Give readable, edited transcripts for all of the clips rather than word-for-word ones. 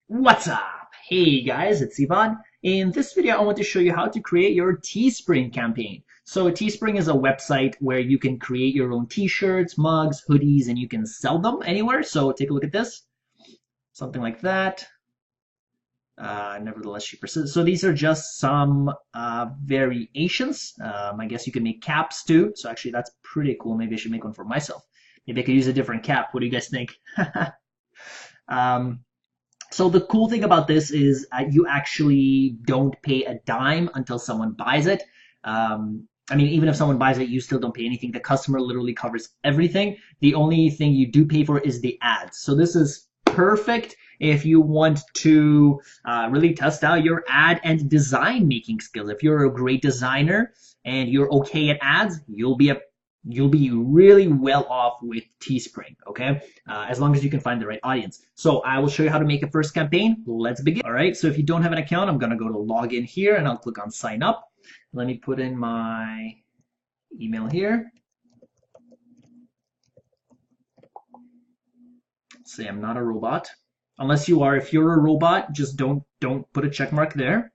What's up? Hey guys, it's Ivan. In this video, I want to show you how to create your Teespring campaign. So Teespring is a website where you can create your own t-shirts, mugs, hoodies, and you can sell them anywhere. So take a look at this, something like that. Nevertheless, cheaper. So these are just some variations. I guess you can make caps too. So actually, that's pretty cool. Maybe I should make one for myself. Maybe I could use a different cap. What do you guys think? um, So the cool thing about this is you actually don't pay a dime until someone buys it. I mean, even if someone buys it, you still don't pay anything. The customer literally covers everything. The only thing you do pay for is the ads. So this is perfect if you want to really test out your ad and design making skills. If you're a great designer and you're okay at ads, you'll be really well off with Teespring, okay? As long as you can find the right audience. So I will show you how to make a first campaign. Let's begin. All right, so if you don't have an account, I'm gonna go to login here and I'll click on sign up. Let me put in my email here. Say I'm not a robot. Unless you are, if you're a robot, just don't put a check mark there.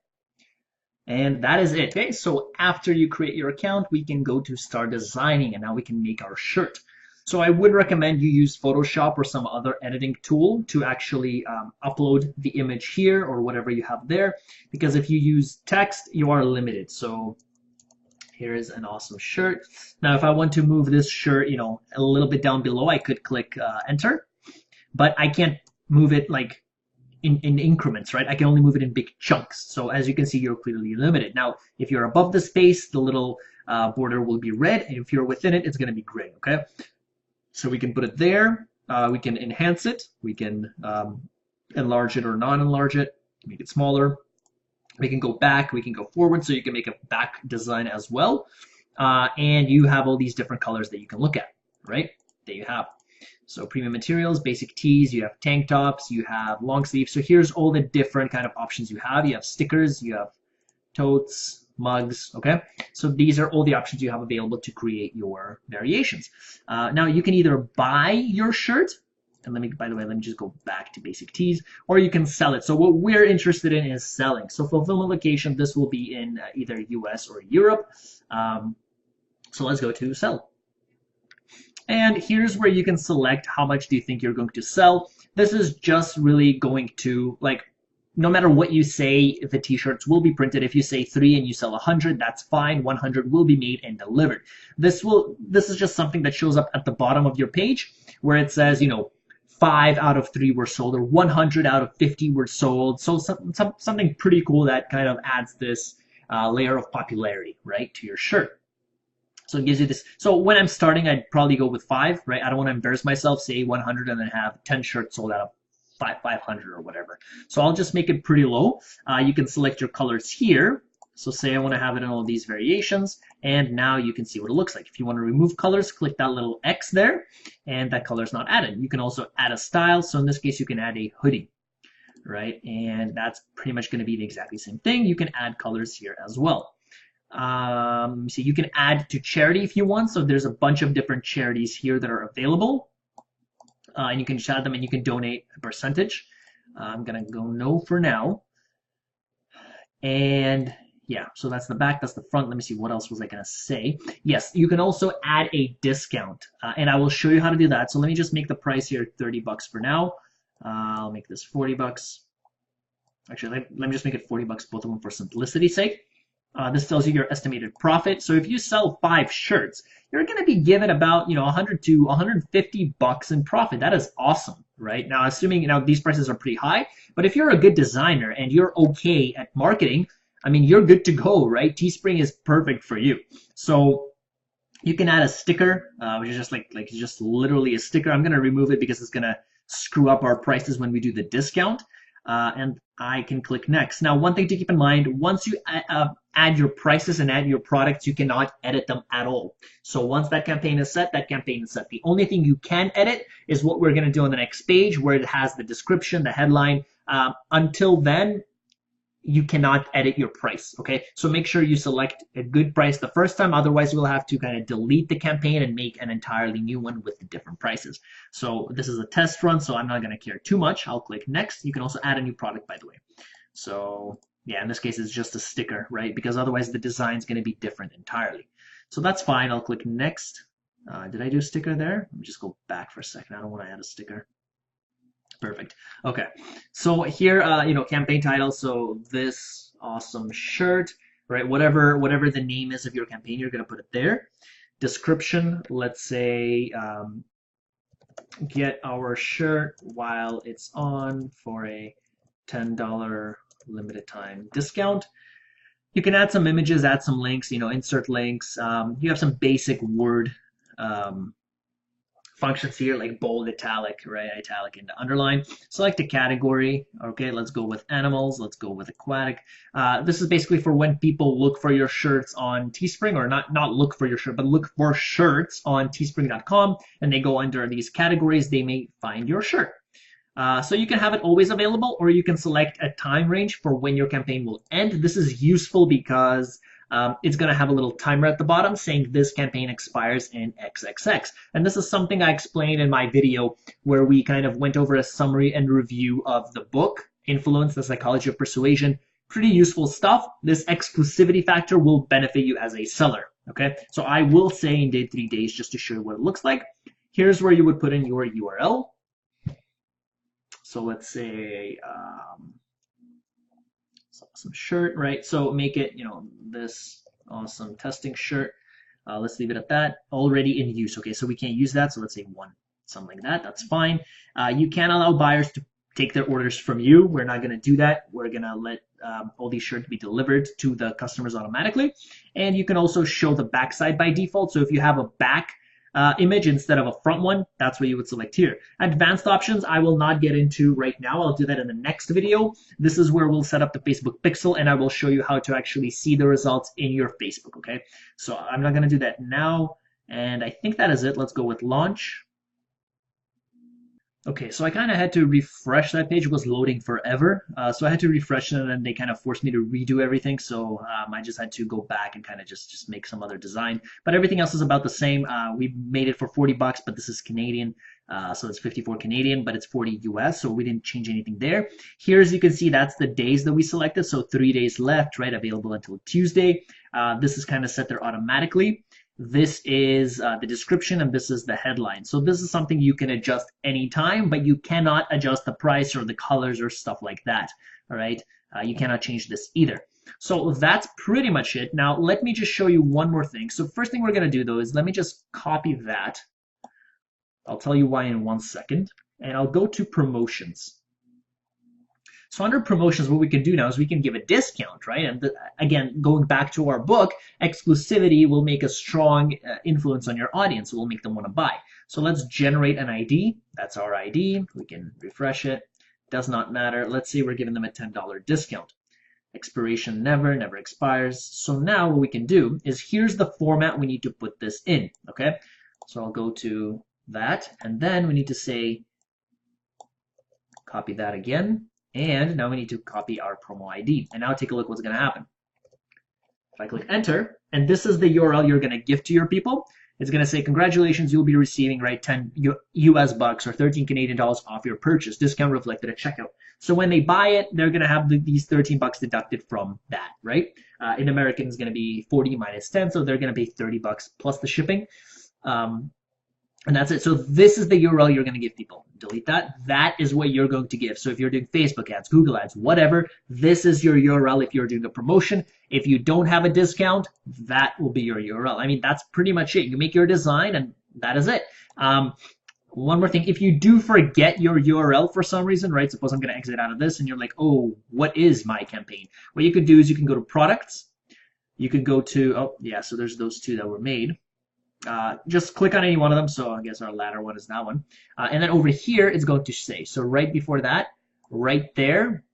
And that is it. Okay, so after you create your account, we can go to start designing and now we can make our shirt. So I would recommend you use Photoshop or some other editing tool to actually upload the image here or whatever you have there, because if you use text, you are limited. So here is an awesome shirt. Now, if I want to move this shirt, a little bit down below, I could click enter, but I can't move it like in increments, right? I can only move it in big chunks. So as you can see, you're clearly limited. Now, if you're above the space, the little border will be red, and if you're within it, it's going to be gray, okay? So we can put it there. We can enhance it. We can enlarge it or not enlarge it, make it smaller. We can go back. We can go forward, so you can make a back design as well. And you have all these different colors that you can look at, right? There you have. So premium materials, basic tees, you have tank tops, you have long sleeves. So here's all the different kind of options you have. You have stickers, you have totes, mugs, okay? So these are all the options you have available to create your variations. Now you can either buy your shirt, and by the way, let me just go back to basic tees, or you can sell it. So what we're interested in is selling. So fulfillment location, this will be in either US or Europe. So let's go to sell. And here's where you can select how much do you think you're going to sell. This is just really going to, like, no matter what you say, the t-shirts will be printed. If you say 3 and you sell 100, that's fine. 100 will be made and delivered. This is just something that shows up at the bottom of your page where it says, 5 out of 3 were sold or 100 out of 50 were sold. So something pretty cool that kind of adds this layer of popularity, right, to your shirt. So it gives you this. So when I'm starting, I'd probably go with 5, right? I don't want to embarrass myself, say 100 and then have 10 shirts sold out of 500 or whatever. So I'll just make it pretty low. You can select your colors here. So say I want to have it in all these variations, and now you can see what it looks like. If you want to remove colors, click that little X there, and that color is not added. You can also add a style. So in this case, you can add a hoodie, right? And that's pretty much going to be the exactly same thing. You can add colors here as well. So you can add to charity if you want. So there's a bunch of different charities here that are available, and you can add them and you can donate a percentage. I'm gonna go no for now. And yeah, so that's the back, that's the front. Let me see, what else was I gonna say? Yes, you can also add a discount, and I will show you how to do that. So let me just make the price here 30 bucks for now. I'll make this 40 bucks. Actually, let me just make it 40 bucks, both of them, for simplicity's sake. This tells you your estimated profit. So if you sell 5 shirts, you're going to be given about 100 to 150 bucks in profit. That is awesome, right? Now, assuming these prices are pretty high, but if you're a good designer and you're okay at marketing, I mean, you're good to go, right? Teespring is perfect for you. So you can add a sticker, which is just like just literally a sticker. I'm going to remove it because it's going to screw up our prices when we do the discount. And I can click next. Now, one thing to keep in mind, once you add your prices and add your products, you cannot edit them at all. So once that campaign is set, that campaign is set. The only thing you can edit is what we're going to do on the next page, where it has the description, the headline. Until then, you cannot edit your price. Okay, so make sure you select a good price the first time, otherwise we'll have to kind of delete the campaign and make an entirely new one with the different prices. So this is a test run, so I'm not going to care too much. I'll click next. You can also add a new product, by the way. So yeah, in this case it's just a sticker, right? Because otherwise the design is going to be different entirely. So that's fine. I'll click next. Did I do a sticker there? Let me just go back for a second. I don't want to add a sticker. Perfect. Okay. So here, campaign title. So this awesome shirt, right? Whatever the name is of your campaign, you're gonna put it there. Description. Let's say get our shirt while it's on for a $10 limited time discount. You can add some images, add some links, insert links. You have some basic word functions here like bold, italic, right? Italic and underline. Select a category. Okay, let's go with animals. Let's go with aquatic. This is basically for when people look for your shirts on Teespring, or not look for your shirt, but look for shirts on teespring.com, and they go under these categories, they may find your shirt. So you can have it always available, or you can select a time range for when your campaign will end. This is useful because it's going to have a little timer at the bottom saying this campaign expires in XXX. And this is something I explained in my video where we kind of went over a summary and review of the book, Influence, the Psychology of Persuasion. Pretty useful stuff. This exclusivity factor will benefit you as a seller. Okay, so I will say in 3 days just to show you what it looks like. Here's where you would put in your URL. So let's say some shirt, right? So make it, this awesome testing shirt. Let's leave it at that. Already in use. Okay, so we can't use that. So let's say one, something like that. That's fine. You can allow buyers to take their orders from you. We're not going to do that. We're going to let all these shirts be delivered to the customers automatically. And you can also show the backside by default. So if you have a back image instead of a front one, that's what you would select here. Advanced options I will not get into right now. I'll do that in the next video. This is where we'll set up the Facebook pixel, and I will show you how to actually see the results in your Facebook. Okay, so I'm not going to do that now, and I think that is it. Let's go with launch. Okay, so I kind of had to refresh that page. It was loading forever. So I had to refresh it, and then they kind of forced me to redo everything. So I just had to go back and kind of just make some other design. But everything else is about the same. We made it for 40 bucks, but this is Canadian. So it's 54 Canadian, but it's 40 US. So we didn't change anything there. Here, as you can see, that's the days that we selected. So 3 days left, right? Available until Tuesday. This is kind of set there automatically. This is the description, and this is the headline. So this is something you can adjust anytime, but you cannot adjust the price or the colors or stuff like that. All right, you cannot change this either. So that's pretty much it. Now let me just show you one more thing. So first thing we're going to do though is let me just copy that. I'll tell you why in 1 second, and I'll go to promotions. So under promotions, what we can do now is we can give a discount, right? And again, going back to our book, exclusivity will make a strong influence on your audience. It will make them want to buy. So let's generate an ID. That's our ID. We can refresh it. Does not matter. Let's say we're giving them a $10 discount. Expiration never expires. So now what we can do is here's the format we need to put this in, okay? So I'll go to that, and then we need to say, copy that again. And now we need to copy our promo ID. And now take a look what's going to happen. If I click enter, and this is the URL you're going to give to your people, it's going to say, congratulations, you'll be receiving, right, 10 US bucks or 13 Canadian dollars off your purchase. Discount reflected at checkout. So when they buy it, they're going to have these 13 bucks deducted from that, right? In American, it's going to be 40 minus 10, so they're going to pay 30 bucks plus the shipping. And that's it. So this is the URL you're going to give people. Delete that. That is what you're going to give. So if you're doing Facebook ads, Google ads, whatever, this is your URL if you're doing a promotion. If you don't have a discount, that will be your URL. I mean, that's pretty much it. You make your design and that is it. One more thing. If you do forget your URL for some reason, right? Suppose I'm going to exit out of this and you're like, oh, what is my campaign? What you could do is you can go to products. You could go to, oh, yeah, so there's those two that were made. Just click on any one of them. So I guess our latter one is that one. And then over here, it's going to say, so right before that, right there,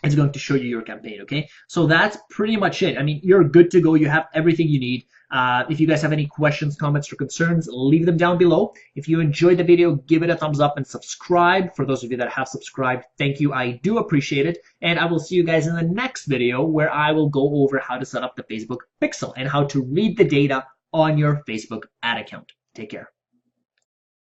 it's going to show you your campaign, okay? So that's pretty much it. I mean, you're good to go. You have everything you need. If you guys have any questions, comments, or concerns, leave them down below. If you enjoyed the video, give it a thumbs up and subscribe. For those of you that have subscribed, thank you. I do appreciate it. And I will see you guys in the next video where I will go over how to set up the Facebook pixel and how to read the data on your Facebook ad account. Take care.